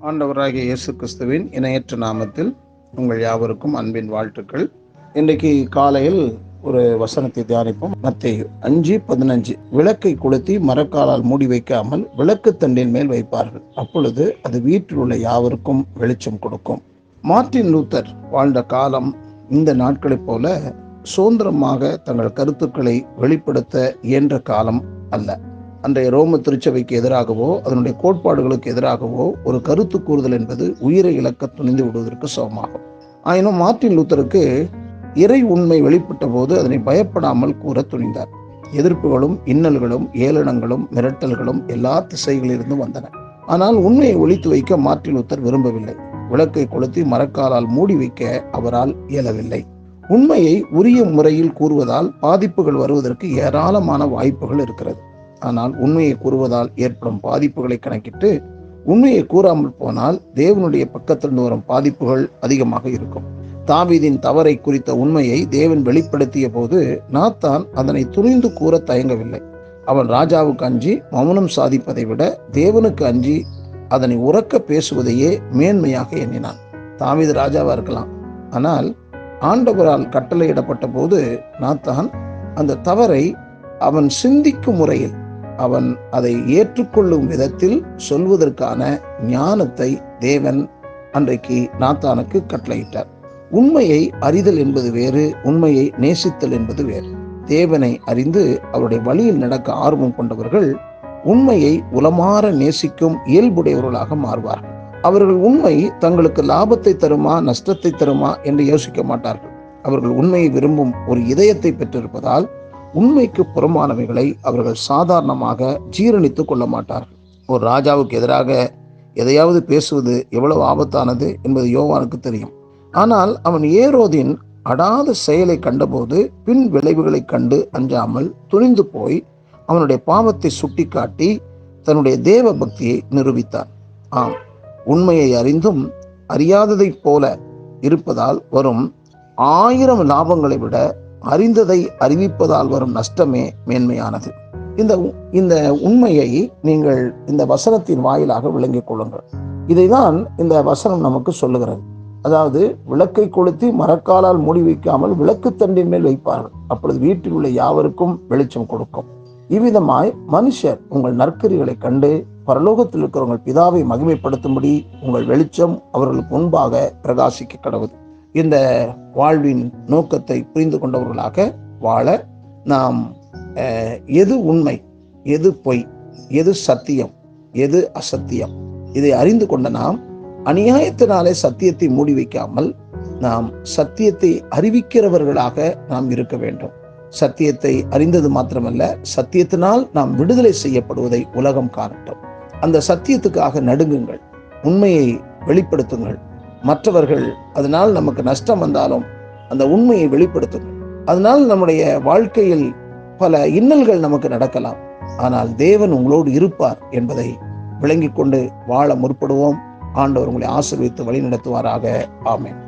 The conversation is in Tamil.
ஆண்டவராகிய இயேசு கிறிஸ்துவின் இணையற்ற நாமத்தில் உங்கள் யாவருக்கும் அன்பின் வாழ்த்துக்கள். இன்றைக்கு காலையில் ஒரு வசனத்தை தியானிப்போம். மத்தேயு 5:15. விளக்கை கொளுத்தி மரக்காலால் மூடி வைக்காமல் விளக்கு தண்டின் மேல் வைப்பார்கள், அப்பொழுது அது வீட்டில் உள்ள யாவருக்கும் வெளிச்சம் கொடுக்கும். மார்ட்டின் லூத்தர் வாழ்ந்த காலம் இந்த நாட்களைப் போல சுதந்திரமாக தங்கள் கருத்துக்களை வெளிப்படுத்த இயன்ற காலம் அல்ல. அன்றைய ரோம திருச்சபைக்கு எதிராகவோ அதனுடைய கோட்பாடுகளுக்கு எதிராகவோ ஒரு கருத்து கூறுதல் என்பது உயிரை இழக்க துணிந்து விடுவதற்கு சமமாகும். ஆயினும் மார்ட்டின் லூத்தருக்கு இறை உண்மை வெளிப்பட்ட போது அதனை பயப்படாமல் கூற துணிந்தார். எதிர்ப்புகளும் இன்னல்களும் ஏளனங்களும் மிரட்டல்களும் எல்லா திசைகளிலிருந்து வந்தன. ஆனால் உண்மையை ஒளித்து வைக்க மார்ட்டின் லூத்தர் விரும்பவில்லை. விளக்கை கொளுத்தி மரக்காலால் மூடி வைக்க அவரால் இயலவில்லை. உண்மையை உரிய முறையில் கூறுவதால் பாதிப்புகள் வருவதற்கு ஏராளமான வாய்ப்புகள் இருக்கிறது. ஆனால் உண்மையை கூறுவதால் ஏற்படும் பாதிப்புகளை கணக்கிட்டு உண்மையை கூறாமல் போனால் தேவனுடைய பக்கத்திலிருந்து வரும் பாதிப்புகள் அதிகமாக இருக்கும். தாவீதின் தவறை குறித்த உண்மையை தேவன் வெளிப்படுத்திய போது நாத்தான் அதனை துணிந்து கூற தயங்கவில்லை. அவன் ராஜாவுக்கு அஞ்சி மௌனம் சாதிப்பதை விட தேவனுக்கு அஞ்சி அதனை உரக்க பேசுவதையே மேன்மையாக எண்ணினான். தாவீது ராஜாவா இருக்கலாம், ஆனால் ஆண்டவரால் கட்டளையிடப்பட்ட போது நாத்தான் அந்த தவறை அவன் சிந்திக்கும் முறையில் அவன் அதை ஏற்றுக்கொள்ளும் விதத்தில் சொல்வதற்கான ஞானத்தை தேவன் அன்றைக்கு நாத்தானுக்கு கட்டளையிட்டார். உண்மையை அறிதல் என்பது வேறு, உண்மையை நேசித்தல் என்பது வேறு. தேவனை அறிந்து அவருடைய வழியில் நடக்க ஆர்வம் கொண்டவர்கள் உண்மையை உளமாற நேசிக்கும் இயல்புடையவர்களாக மாறுவார்கள். அவர்கள் உண்மை தங்களுக்கு லாபத்தை தருமா நஷ்டத்தை தருமா என்று யோசிக்க மாட்டார்கள். அவர்கள் உண்மையை விரும்பும் ஒரு இதயத்தை பெற்றிருப்பதால் உண்மைக்கு புறமானவைகளை அவர்கள் சாதாரணமாக ஜீரணித்துக் கொள்ள மாட்டார்கள். ஒரு ராஜாவுக்கு எதிராக எதையாவது பேசுவது எவ்வளவு ஆபத்தானது என்பது யோவானுக்கு தெரியும். ஆனால் அவன் ஏரோதின் அடாத செயலை கண்டபோது பின் விளைவுகளை கண்டு அஞ்சாமல் துணிந்து போய் அவனுடைய பாவத்தை சுட்டிக்காட்டி தன்னுடைய தேவ பக்தியை நிரூபித்தான். ஆம், உண்மையை அறிந்தும் அறியாததைப் போல இருப்பதால் வரும் 1000 லாபங்களை விட அறிந்ததை அறிவிப்பதால் வரும் நஷ்டமே மேன்மையானது. இந்த உண்மையை நீங்கள் இந்த வசனத்தின் வாயிலாக விளங்கிக் கொள்ளுங்கள். இதைதான் இந்த வசனம் நமக்கு சொல்லுகிறது. அதாவது விளக்கை கொளுத்தி மரக்காலால் மூடி வைக்காமல் விளக்கு தண்டின் மேல் வைப்பார்கள், அப்பொழுது வீட்டில் உள்ள யாவருக்கும் வெளிச்சம் கொடுக்கும். இவ்விதமாய் மனுஷர் உங்கள் நற்கரிகளை கண்டு பரலோகத்தில் இருக்கிற உங்கள் பிதாவை மகிமைப்படுத்தும்படி உங்கள் வெளிச்சம் அவர்களுக்கு முன்பாக பிரகாசிக்க கடவுது. இந்த வாழ்வின் நோக்கத்தை புரிந்து கொண்டவர்களாக வாழ நாம் எது உண்மை, எது பொய், எது சத்தியம், எது அசத்தியம், இதை அறிந்து கொண்ட நாம் அநியாயத்தினாலே சத்தியத்தை மூடி வைக்காமல் நாம் சத்தியத்தை அறிவிக்கிறவர்களாக நாம் இருக்க வேண்டும். சத்தியத்தை அறிந்தது மாத்திரமல்ல, சத்தியத்தினால் நாம் விடுதலை செய்யப்படுவதை உலகம் காணட்டும். அந்த சத்தியத்துக்காக நடுங்குங்கள், உண்மையை வெளிப்படுத்துங்கள். மற்றவர்கள் அதனால் நமக்கு நஷ்டம் வந்தாலும் அந்த உண்மையை வெளிப்படுத்துங்கள். அதனால் நம்முடைய வாழ்க்கையில் பல இன்னல்கள் நமக்கு நடக்கலாம், ஆனால் தேவன் உங்களோடு இருப்பார் என்பதை விளங்கிக் கொண்டு வாழ முற்படுவோம். ஆண்டவர் உங்களை ஆசீர்வதித்து வழி நடத்துவாராக. ஆமென்.